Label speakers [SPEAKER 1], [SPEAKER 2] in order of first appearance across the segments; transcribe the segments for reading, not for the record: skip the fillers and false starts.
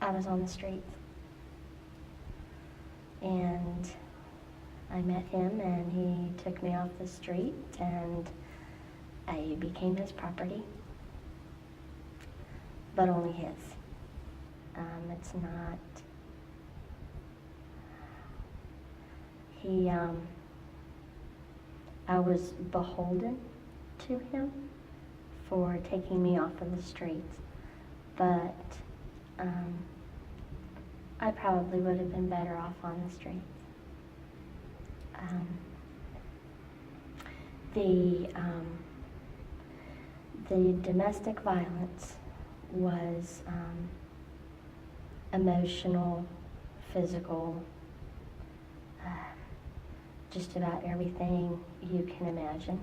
[SPEAKER 1] I was on the streets. And I met him, and he took me off the street, and I became his property, but only his. It's not, I was beholden to him for taking me off of the streets, but I probably would have been better off on the streets. The domestic violence was emotional, physical, just about everything you can imagine.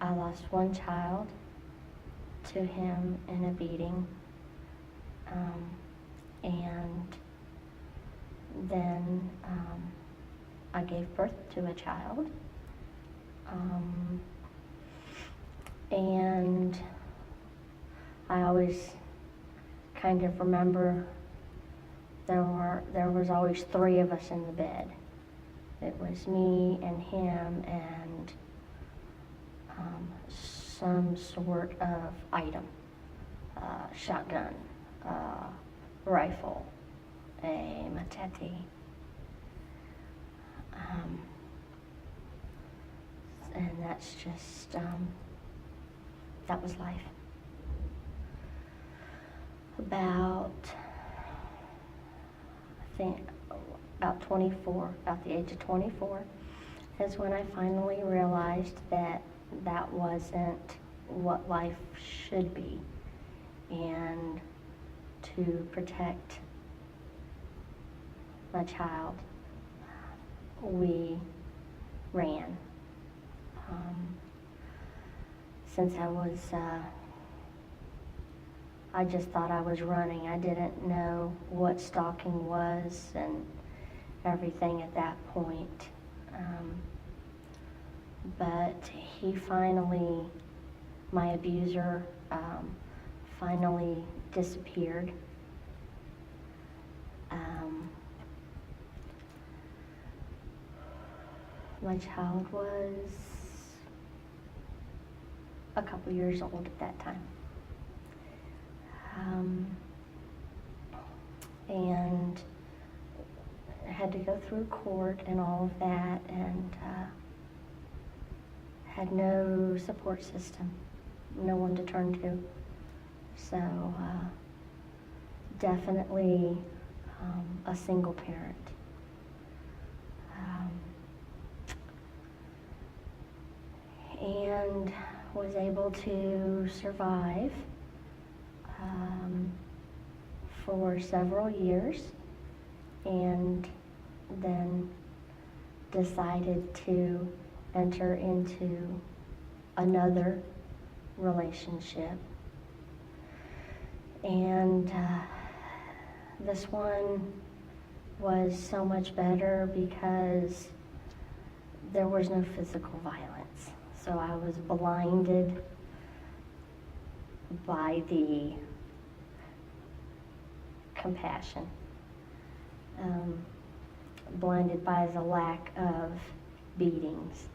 [SPEAKER 1] I lost one child to him in a beating, and then I gave birth to a child, and I always kind of remember there was always three of us in the bed. It was me and him and some sort of item, shotgun, rifle, a machete. And that's just, that was life. About the age of 24, is when I finally realized that that wasn't what life should be, and to protect my child, we ran. Since I just thought I was running. I didn't know what stalking was and everything at that point. But he finally, my abuser, finally disappeared. My child was a couple years old at that time. And had to go through court and all of that, and had no support system, no one to turn to. So definitely a single parent. And was able to survive for several years, and then decided to enter into another relationship. And this one was so much better because there was no physical violence. So I was blinded by the compassion, blinded by the lack of beatings.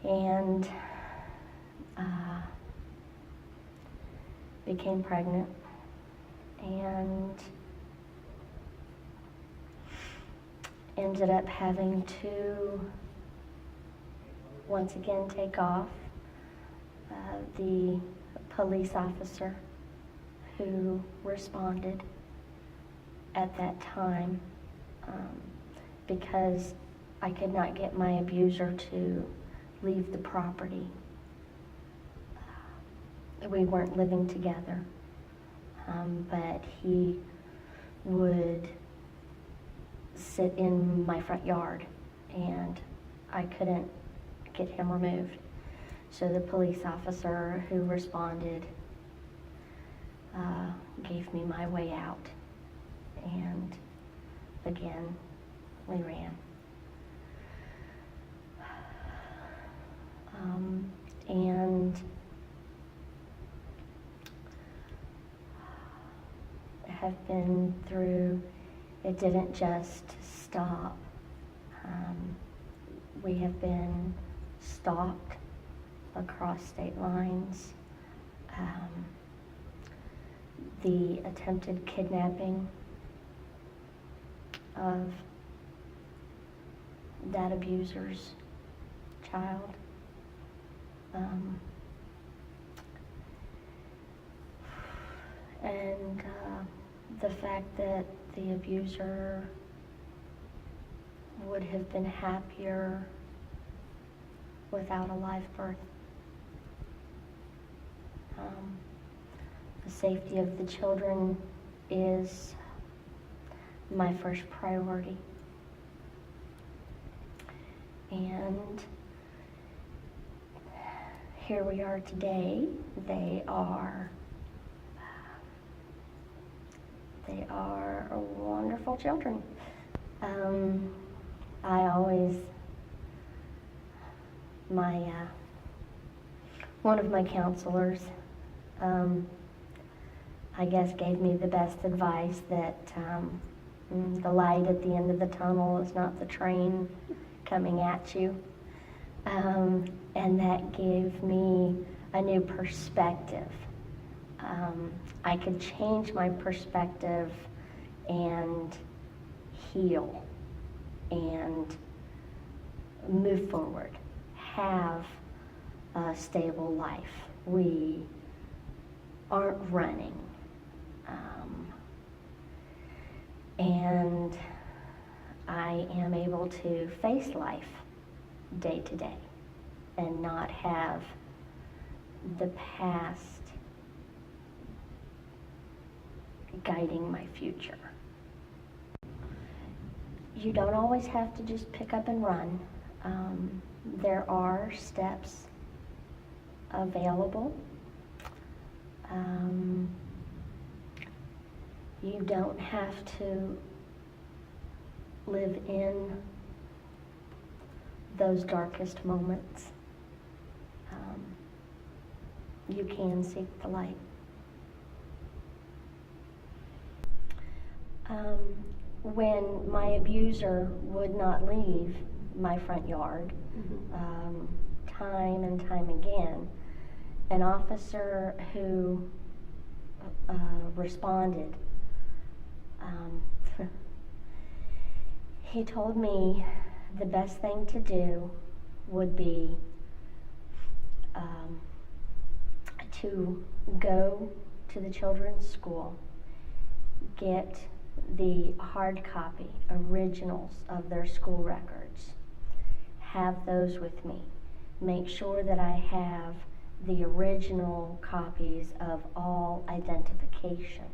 [SPEAKER 1] And became pregnant, and ended up having to once again take off. The police officer who responded at that time, because I could not get my abuser to leave the property. We weren't living together, but he would sit in my front yard, and I couldn't get him removed. So the police officer who responded gave me my way out, and again, we ran. have been through, it didn't just stop. We have been stalked across state lines. The attempted kidnapping of that abuser's child. And the fact that the abuser would have been happier without a live birth. The safety of the children is my first priority. And here we are today. They are wonderful children. One of my counselors, I guess, gave me the best advice that the light at the end of the tunnel is not the train coming at you. And that gave me a new perspective. I could change my perspective and heal and move forward, have a stable life. We aren't running. And I am able to face life day to day and not have the past guiding my future. You don't always have to just pick up and run. There are steps available. You don't have to live in those darkest moments. You can seek the light. When my abuser would not leave my front yard, time and time again, an officer who responded, he told me the best thing to do would be to go to the children's school, get the hard copy, originals of their school records, have those with me. Make sure that I have the original copies of all identification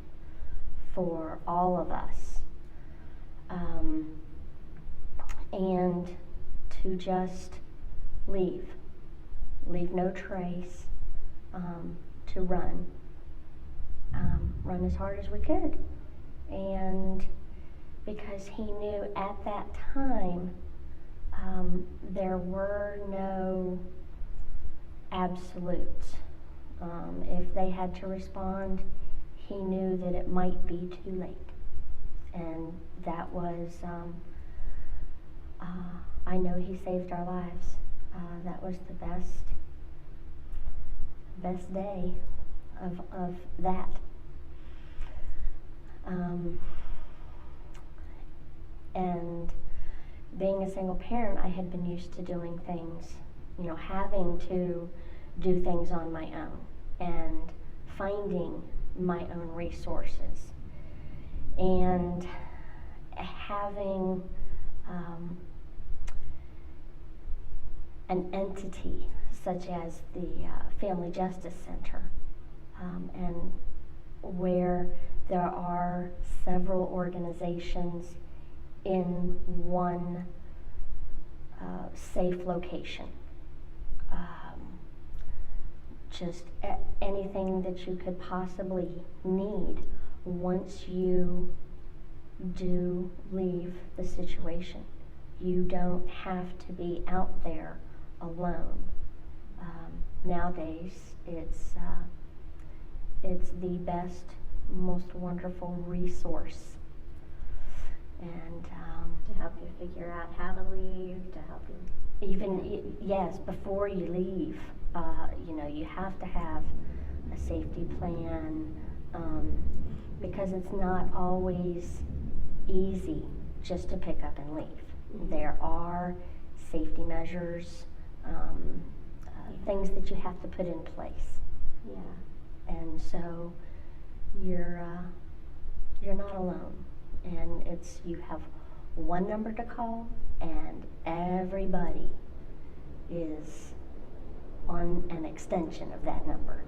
[SPEAKER 1] for all of us. And to just leave no trace, to run as hard as we could. And because he knew at that time there were no absolutes. If they had to respond, he knew that it might be too late. And that was, I know he saved our lives. That was the best day of that. And being a single parent, I had been used to doing things, having to do things on my own and finding my own resources and having an entity such as the Family Justice Center, and where there are several organizations in one safe location. Just anything that you could possibly need once you do leave the situation. You don't have to be out there alone. Nowadays, it's the best most wonderful resource. And
[SPEAKER 2] to help you figure out how to leave, to help you.
[SPEAKER 1] even, yes, before you leave, you have to have a safety plan, because it's not always easy just to pick up and leave.
[SPEAKER 2] Mm-hmm.
[SPEAKER 1] There are safety measures, things that you have to put in place.
[SPEAKER 2] Yeah.
[SPEAKER 1] And so you're not alone, and you have one number to call, and everybody is on an extension of that number.